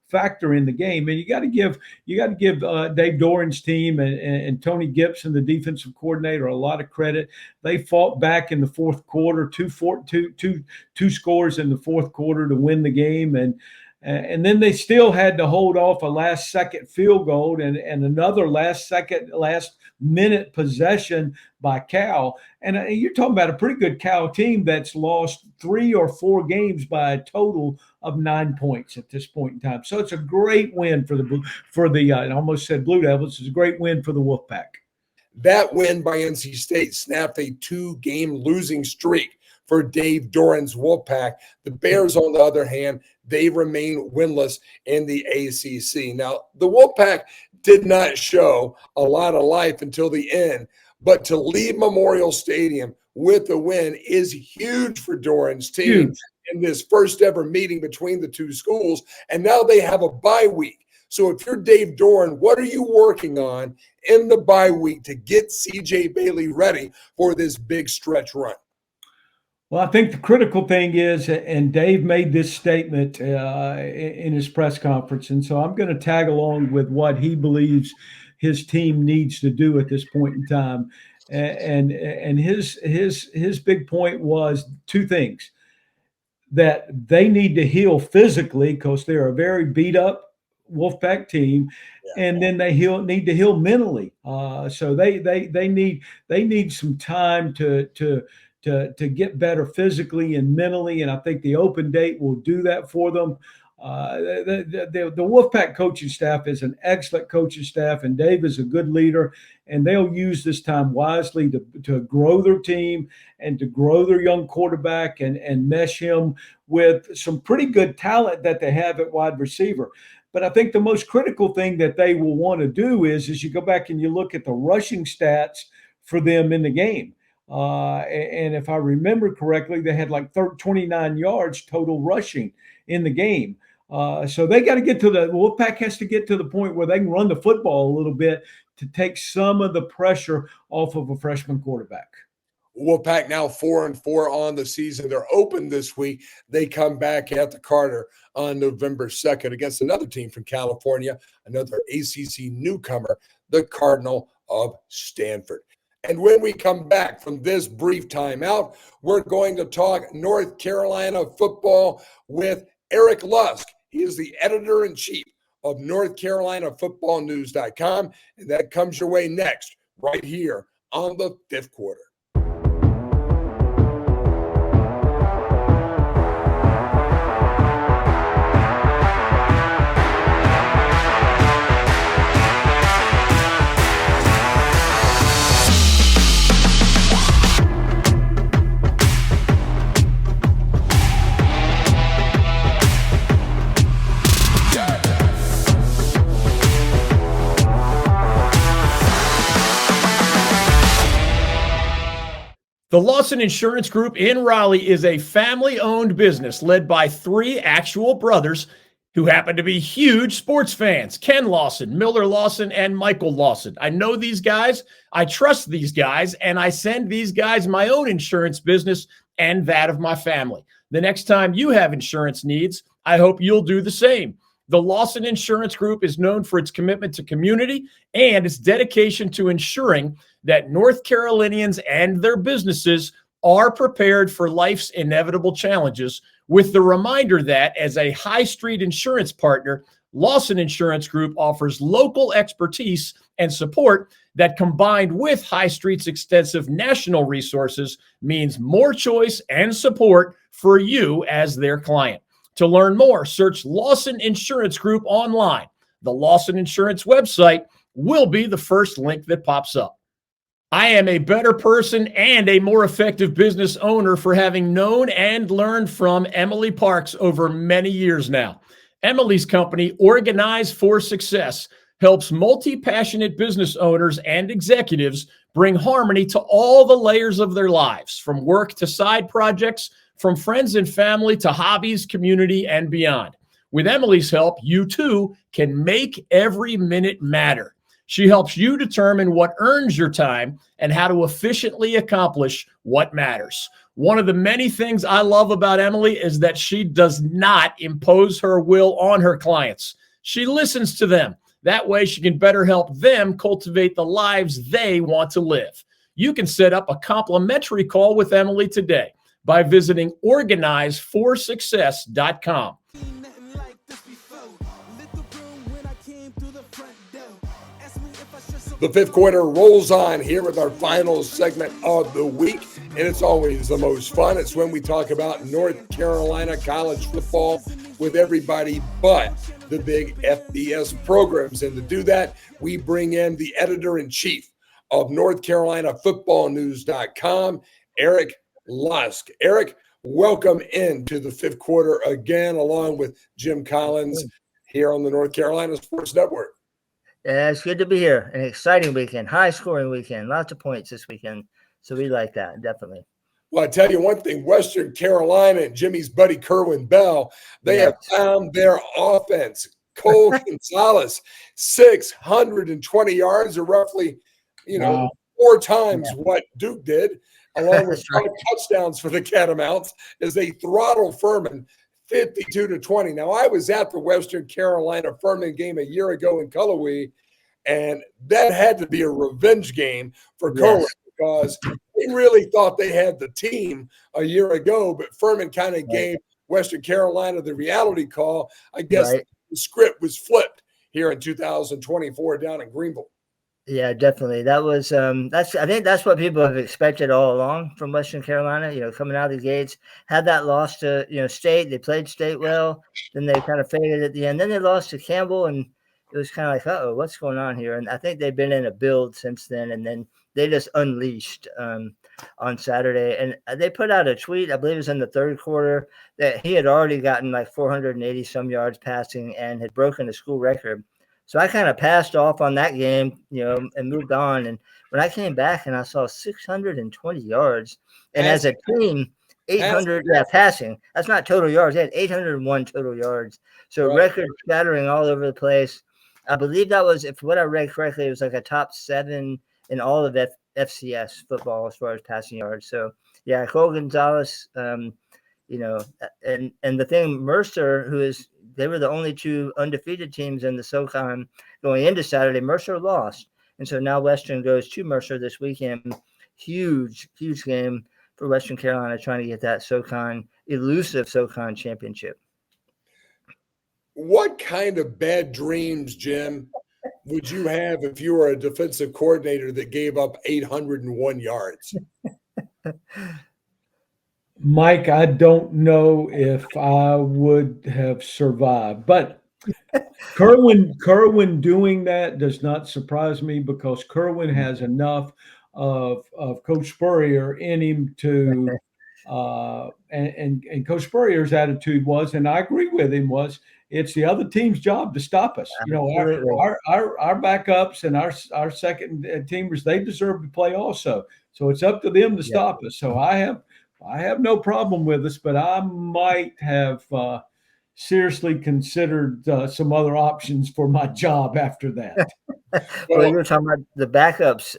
factor in the game, and you got to give Dave Doeren's team and Tony Gibson, the defensive coordinator, a lot of credit. They fought back in the fourth quarter, two scores in the fourth quarter to win the game, and then they still had to hold off a last-second field goal and another last-minute possession by Cal. And you're talking about a pretty good Cal team that's lost 3 or 4 games by a total of 9 points at this point in time. So it's a great win for the I almost said Blue Devils. It's a great win for the Wolfpack. That win by NC State snapped a 2-game losing streak for Dave Doeren's Wolfpack. The Bears, on the other hand, they remain winless in the ACC. Now, the Wolfpack did not show a lot of life until the end, but to leave Memorial Stadium with a win is huge for Doeren's team in this first ever meeting between the two schools. And now they have a bye week. So if you're Dave Doeren, what are you working on in the bye week to get C.J. Bailey ready for this big stretch run? Well, I think the critical thing is, and Dave made this statement in his press conference, and so I'm going to tag along with what he believes his team needs to do at this point in time. And his big point was 2 things: that they need to heal physically because they're a very beat up Wolfpack team, and then they need to heal mentally. So they need some time to get better physically and mentally, and I think the open date will do that for them. The Wolfpack coaching staff is an excellent coaching staff, and Dave is a good leader, and they'll use this time wisely to grow their team and to grow their young quarterback and mesh him with some pretty good talent that they have at wide receiver. But I think the most critical thing that they will want to do is you go back and you look at the rushing stats for them in the game. And if I remember correctly, they had like 29 yards total rushing in the game. So they got to get to the Wolfpack has to get to the point where they can run the football a little bit to take some of the pressure off of a freshman quarterback. Wolfpack now 4-4 on the season. They're open this week. They come back at the Carter on November 2nd against another team from California, another ACC newcomer, the Cardinal of Stanford. And when we come back from this brief timeout, we're going to talk North Carolina football with Eric Lusk. He is the editor-in-chief of NorthCarolinaFootballNews.com, and that comes your way next, right here on the Fifth Quarter. The Lawson Insurance Group in Raleigh is a family-owned business led by 3 actual brothers who happen to be huge sports fans. Ken Lawson, Miller Lawson, and Michael Lawson. I know these guys. I trust these guys, and I send these guys my own insurance business and that of my family. The next time you have insurance needs, I hope you'll do the same. The Lawson Insurance Group is known for its commitment to community and its dedication to ensuring that North Carolinians and their businesses are prepared for life's inevitable challenges, with the reminder that as a high street insurance partner, Lawson Insurance Group offers local expertise and support that, combined with High Street's extensive national resources, means more choice and support for you as their client. To learn more, search Lawson Insurance Group online. The Lawson Insurance website will be the first link that pops up. I am a better person and a more effective business owner for having known and learned from Emily Parks over many years now. Emily's company, Organize for Success, helps multi-passionate business owners and executives bring harmony to all the layers of their lives, from work to side projects, from friends and family to hobbies, community, and beyond. With Emily's help, you too can make every minute matter. She helps you determine what earns your time and how to efficiently accomplish what matters. One of the many things I love about Emily is that she does not impose her will on her clients. She listens to them. That way she can better help them cultivate the lives they want to live. You can set up a complimentary call with Emily today by visiting organizeforsuccess.com. Nothing like this before. Lit the room when I came through the front door. Ask me if I should some The fifth quarter rolls on here with our final segment of the week, and it's always the most fun. It's when we talk about North Carolina college football with everybody but the big FBS programs. And to do that, we bring in the editor-in-chief of NorthCarolinaFootballNews.com, Eric Lusk. Eric, welcome into the fifth quarter again, along with Jim Collins here on the North Carolina Sports Network. Yeah, it's good to be here. An exciting weekend, high-scoring weekend, lots of points this weekend. So we like that, definitely. Well, I tell you one thing, Western Carolina and Jimmy's buddy Kerwin Bell, they have found their offense. Cole Gonzalez, 620 yards, or roughly, Wow. 4 times what Duke did, along with 5 touchdowns for the Catamounts as they throttle Furman 52-20. Now, I was at the Western Carolina Furman game a year ago in Cullowhee, and that had to be a revenge game for Cohen because they really thought they had the team a year ago, but Furman kind of gave Western Carolina the reality call. I guess the script was flipped here in 2024 down in Greenville. Yeah, definitely. That was I think that's what people have expected all along from Western Carolina, coming out of the gates. Had that loss to, State. They played State well, then they kind of faded at the end. Then they lost to Campbell, and it was kind of like, uh-oh, what's going on here? And I think they've been in a build since then, and then they just unleashed on Saturday. And they put out a tweet, I believe it was in the third quarter, that he had already gotten like 480 some yards passing and had broken a school record. So I kind of passed off on that game, and moved on. And when I came back and I saw 620 yards, and as a team, 800 passing. That's not total yards. They had 801 total yards. So record scattering all over the place. I believe that was, if what I read correctly, it was like a top 7 in all of FCS football as far as passing yards. So yeah, Cole Gonzalez, and the thing, Mercer, they were the only 2 undefeated teams in the SoCon going into Saturday. Mercer lost. And so now Western goes to Mercer this weekend. Huge, huge game for Western Carolina trying to get that elusive SoCon championship. What kind of bad dreams, Jim, would you have if you were a defensive coordinator that gave up 801 yards? Mike, I don't know if I would have survived, but Kerwin doing that does not surprise me because Kerwin has enough of Coach Spurrier in him to, and Coach Spurrier's attitude was, and I agree with him, was it's the other team's job to stop us. Our backups and our second teamers, they deserve to play also. So it's up to them to stop us. So I have no problem with us, but I might have seriously considered some other options for my job after that. Well, you were talking about the backups.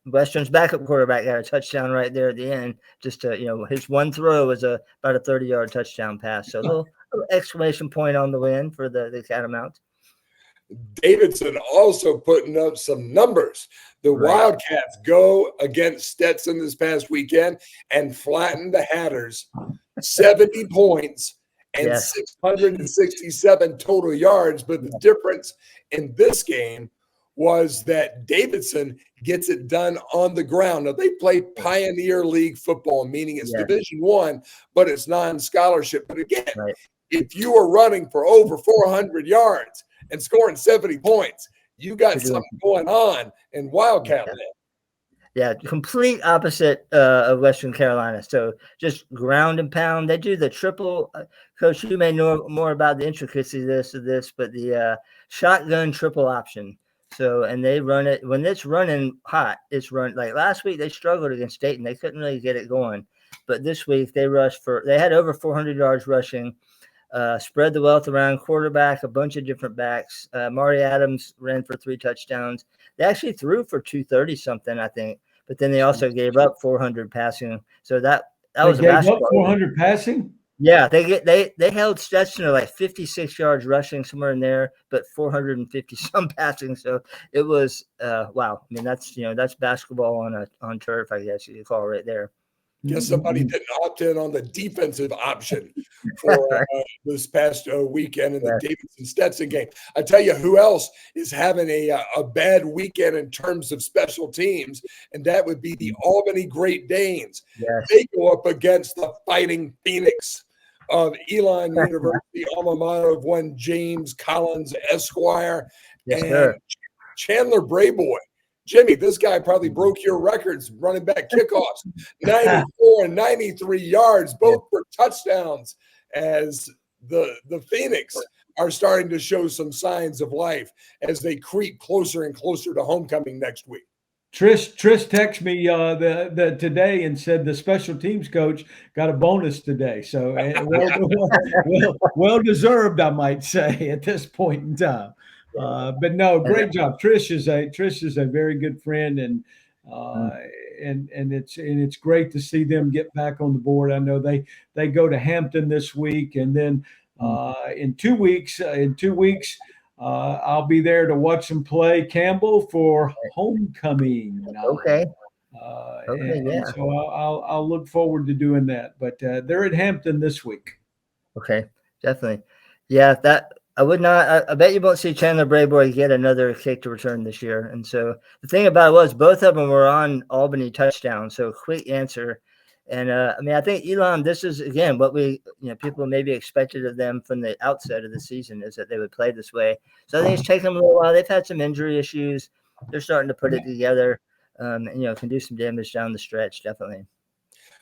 Western's backup quarterback got a touchdown right there at the end. Just to, his one throw was about a 30-yard touchdown pass. So a little exclamation point on the win for the Catamounts. Davidson also putting up some numbers. The Wildcats go against Stetson this past weekend and flatten the Hatters, 70 points and 667 total yards. But the difference in this game was that Davidson gets it done on the ground. Now, they play Pioneer League football, meaning it's Division I, but it's non-scholarship. But again, if you are running for over 400 yards and scoring 70 points, you got something going on in Wildcat land. Yeah, complete opposite of Western Carolina. So just ground and pound. They do the triple. Coach, you may know more about the intricacies of this, but the shotgun triple option. So, and they run it when it's running hot. It's run like last week. They struggled against Dayton. They couldn't really get it going. But this week they had over 400 yards rushing. Spread the wealth around quarterback, a bunch of different backs. Mari Adams ran for 3 touchdowns. They actually threw for 230 something, I think, but then they also gave up 400 passing. So that was a basketball. 400 passing. Yeah, they held Stetson to like 56 yards rushing, somewhere in there, but 450 some passing. So it was wow. I mean, that's basketball on turf, I guess you could call it right there. Guess somebody didn't opt in on the defensive option for this past weekend in the Davidson-Stetson game. I tell you who else is having a bad weekend in terms of special teams, and that would be the Albany Great Danes. Yes. They go up against the Fighting Phoenix of Elon University, alma mater of one James Collins, Esquire, and Chandler Brayboy. Jimmy, this guy probably broke your records running back kickoffs, 94 and 93 yards, both for touchdowns, as the Phoenix are starting to show some signs of life as they creep closer and closer to homecoming next week. Trish texted me today and said the special teams coach got a bonus today. So well deserved, I might say, at this point in time. But no, great job. Trish is a very good friend, and it's great to see them get back on the board. I know they go to Hampton this week, and then in 2 weeks, I'll be there to watch them play Campbell for homecoming. Okay. So I'll look forward to doing that. But they're at Hampton this week. Okay, definitely. Yeah, I would not. I bet you won't see Chandler Brayboy get another kick to return this year. And so the thing about it was both of them were on Albany touchdowns. So quick answer. And I think Elon, this is again what people maybe expected of them from the outset of the season, is that they would play this way. So I think it's taken them a little while. They've had some injury issues. They're starting to put it together, and can do some damage down the stretch. Definitely.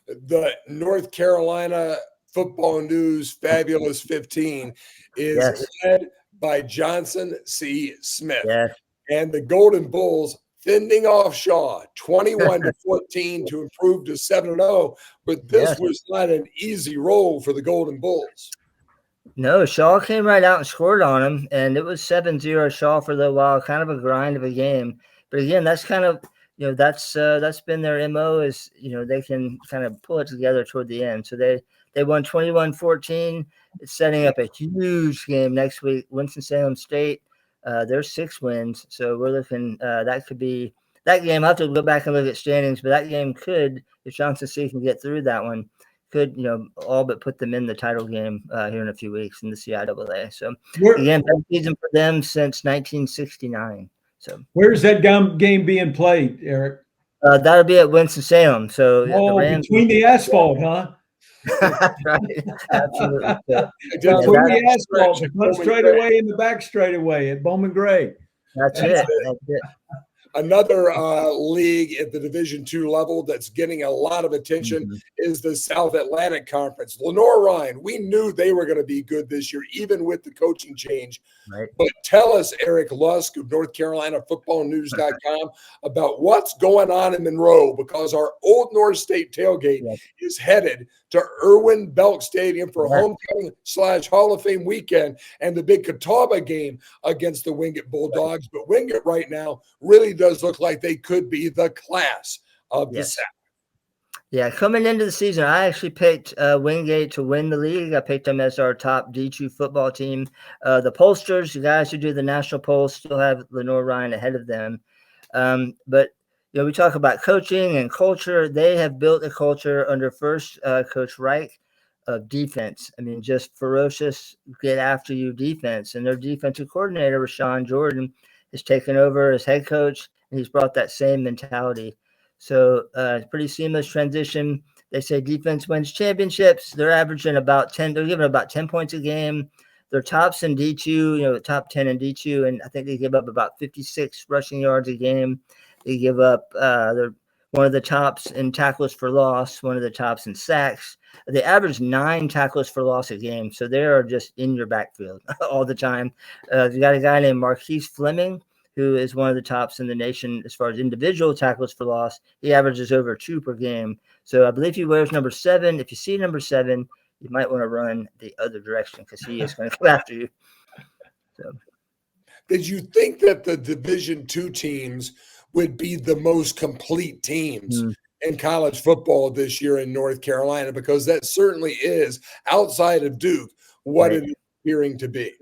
The North Carolina Football News Fabulous 15 is led by Johnson C. Smith. Yes. And the Golden Bulls fending off Shaw 21-14 to improve to 7-0. But this was not an easy role for the Golden Bulls. No, Shaw came right out and scored on him, and it was 7-0 Shaw for a little while, kind of a grind of a game. But again, that's kind of that's been their MO, is they can kind of pull it together toward the end. So they won 21-14. It's setting up a huge game next week. Winston-Salem State, there's 6 wins. So we're looking, that could be that game. I'll have to go back and look at standings, but that game could, if Johnson C can get through that one, could, all but put them in the title game here in a few weeks in the CIAA. So again, best season for them since 1969. So where's that game being played, Eric? That'll be at Winston-Salem. So the Rams, between the asphalt, huh? Right, absolutely. Between the asphalt, the front straightaway and the back straightaway at Bowman Gray. That's it. Another league at the Division II level that's getting a lot of attention is the South Atlantic Conference. Lenoir-Rhyne, we knew they were going to be good this year, even with the coaching change. Right. But tell us, Eric Lusk of North Carolina FootballNews.com, about what's going on in Monroe, because our Old North State tailgate is headed to Irwin Belk Stadium for homecoming/Hall of Fame weekend and the big Catawba game against the Wingate Bulldogs. But Wingate right now really does look like they could be the class of the South. Yeah, coming into the season, I actually picked Wingate to win the league. I picked them as our top D2 football team. The pollsters, the guys who do the national polls, still have Lenoir-Rhyne ahead of them. But we talk about coaching and culture. They have built a culture under first Coach Reich of defense. I mean, just ferocious, get after you defense. And their defensive coordinator, Rashawn Jordan, has taken over as head coach, and he's brought that same mentality. So pretty seamless transition. They say defense wins championships. They're averaging about 10. They're giving about 10 points a game. They're tops in D2, top 10 in D2. And I think they give up about 56 rushing yards a game. They give up, they're one of the tops in tackles for loss, one of the tops in sacks. They average 9 tackles for loss a game. So they are just in your backfield all the time. You got a guy named Marquise Fleming, who is one of the tops in the nation as far as individual tackles for loss. He averages over 2 per game. So I believe he wears number 7. If you see number 7, you might want to run the other direction because he is going to come after you. So, did you think that the Division II teams would be the most complete teams in college football this year in North Carolina? Because that certainly is, outside of Duke, what it is appearing to be.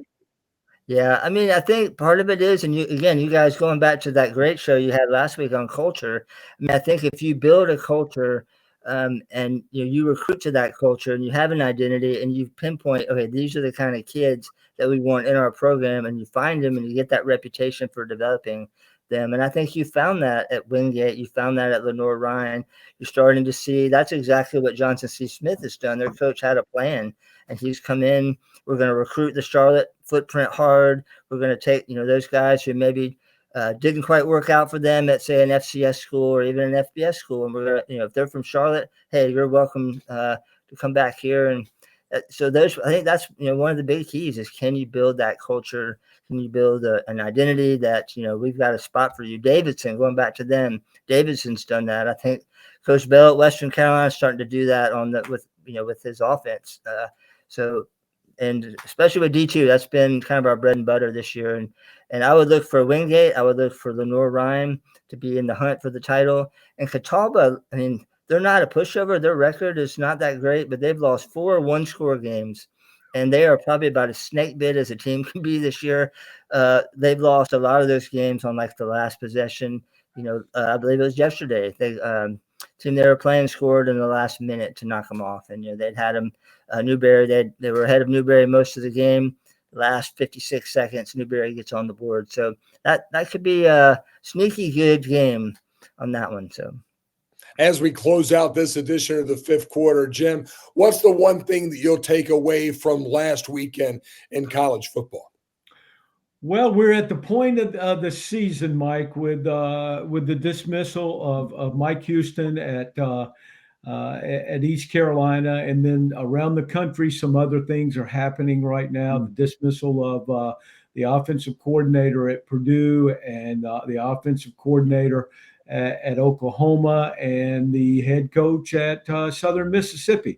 Yeah, I mean, I think part of it is, and you guys going back to that great show you had last week on culture. I mean, I think if you build a culture and you recruit to that culture and you have an identity and you pinpoint, okay, these are the kind of kids that we want in our program, and you find them and you get that reputation for developing them. And I think you found that at Wingate. You found that at Lenoir-Rhyne. You're starting to see that's exactly what Johnson C. Smith has done. Their coach had a plan, and he's come in. We're going to recruit the Charlotte footprint hard. We're going to take, those guys who maybe didn't quite work out for them at, say, an FCS school or even an FBS school. And we're going to, if they're from Charlotte, hey, you're welcome to come back here. And so I think that's, one of the big keys is, can you build that culture? Can you build an identity that, we've got a spot for you? Davidson, going back to them, Davidson's done that. I think Coach Bell at Western Carolina is starting to do that with his offense. And especially with D2, that's been kind of our bread and butter this year. And I would look for Wingate. I would look for Lenoir-Rhyne to be in the hunt for the title. And Catawba, I mean, they're not a pushover. Their record is not that great, but they've lost 4 one-score games. And they are probably about as snake bit as a team can be this year. They've lost a lot of those games on like the last possession. I believe it was yesterday. Team they were playing scored in the last minute to knock them off. And, they'd had them. Newberry, they were ahead of Newberry most of the game. Last 56 seconds, Newberry gets on the board. So that could be a sneaky good game on that one. So as we close out this edition of the 5th quarter, Jim, what's the one thing that you'll take away from last weekend in college football? Well, we're at the point of the season, Mike, with the dismissal of Mike Houston at East Carolina, and then around the country, some other things are happening right now. The dismissal of the offensive coordinator at Purdue and the offensive coordinator at Oklahoma and the head coach at Southern Mississippi.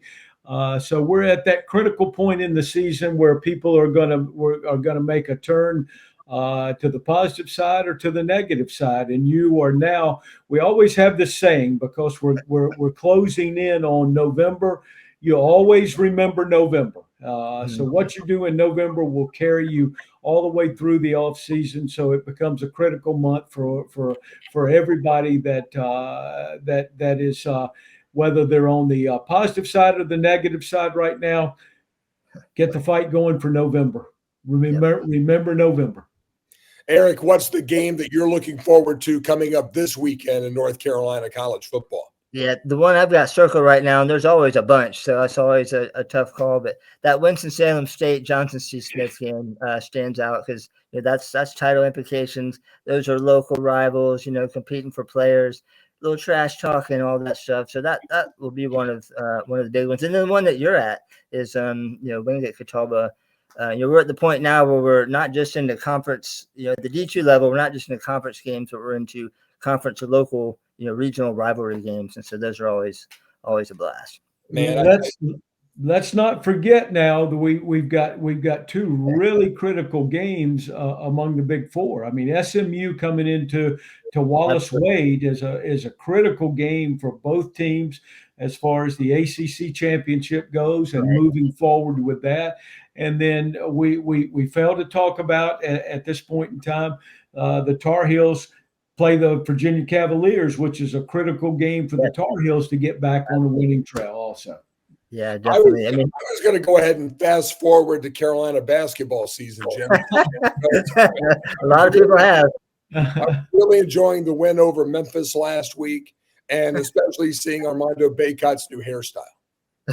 So we're at that critical point in the season where people are gonna make a turn to the positive side or to the negative side. And you are now. We always have this saying, because we're closing in on November. You always remember November. So what you do in November will carry you all the way through the off season. So it becomes a critical month for everybody that is. Whether they're on the positive side or the negative side right now, get the fight going for November. Remember November. Eric, what's the game that you're looking forward to coming up this weekend in North Carolina college football? Yeah, the one I've got circled right now, and there's always a bunch, so that's always a tough call. But that Winston-Salem State Johnson C. Smith game stands out because that's title implications. Those are local rivals, competing for players, little trash talk and all that stuff. So that will be one of the big ones. And then the one that you're at is Wingate Catawba. We're at the point now where we're not just in the conference, the D2 level. We're not just in the conference games, but we're into conference or local, regional rivalry games, and so those are always a blast. Man, let's not forget now that we've got two really critical games among the Big Four. I mean, SMU coming into Wallace Wade is a critical game for both teams as far as the ACC championship goes and moving forward with that. And then we failed to talk about at this point in time the Tar Heels play the Virginia Cavaliers, which is a critical game for the Tar Heels to get back on the winning trail also. Yeah, definitely. I was going to go ahead and fast forward to Carolina basketball season, Jim. A lot of people have. I'm really enjoying the win over Memphis last week, and especially seeing Armando Bacot's new hairstyle.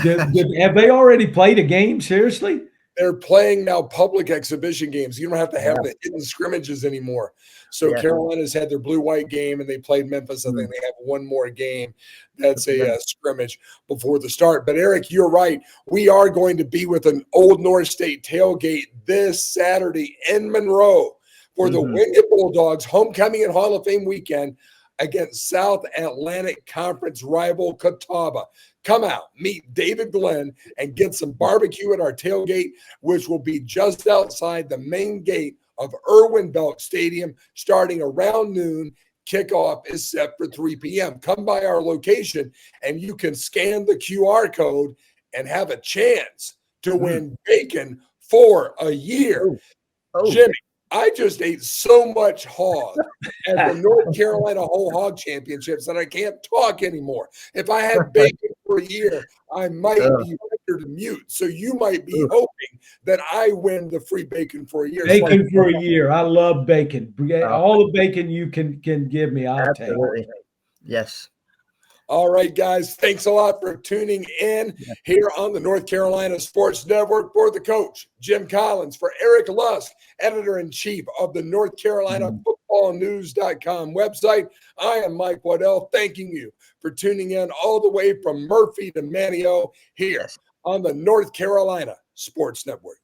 Have they already played a game? Seriously? They're playing now public exhibition games. You don't have to have the hidden scrimmages anymore. So Carolina's had their blue-white game, and they played Memphis. I think they have one more game that's a scrimmage before the start. But, Eric, you're right. We are going to be with an Old North State tailgate this Saturday in Monroe for the Wingate Bulldogs homecoming and Hall of Fame weekend against South Atlantic Conference rival Catawba. Come out, meet David Glenn, and get some barbecue at our tailgate, which will be just outside the main gate of Irwin Belk Stadium starting around noon. Kickoff is set for 3 p.m. Come by our location, and you can scan the QR code and have a chance to win bacon for a year. Jimmy, I just ate so much hog at the North Carolina Whole Hog Championships that I can't talk anymore. If I had bacon for a year, I might be rendered mute. So you might be hoping that I win the free bacon for a year. Bacon for a year. I love bacon. All the bacon you can give me, I'll take. Yes. All right, guys. Thanks a lot for tuning in here on the North Carolina Sports Network. For the coach, Jim Collins, for Eric Lusk, editor-in-chief of the North Carolina footballnews.com website, I am Mike Waddell, thanking you for tuning in all the way from Murphy to Manio here on the North Carolina Sports Network.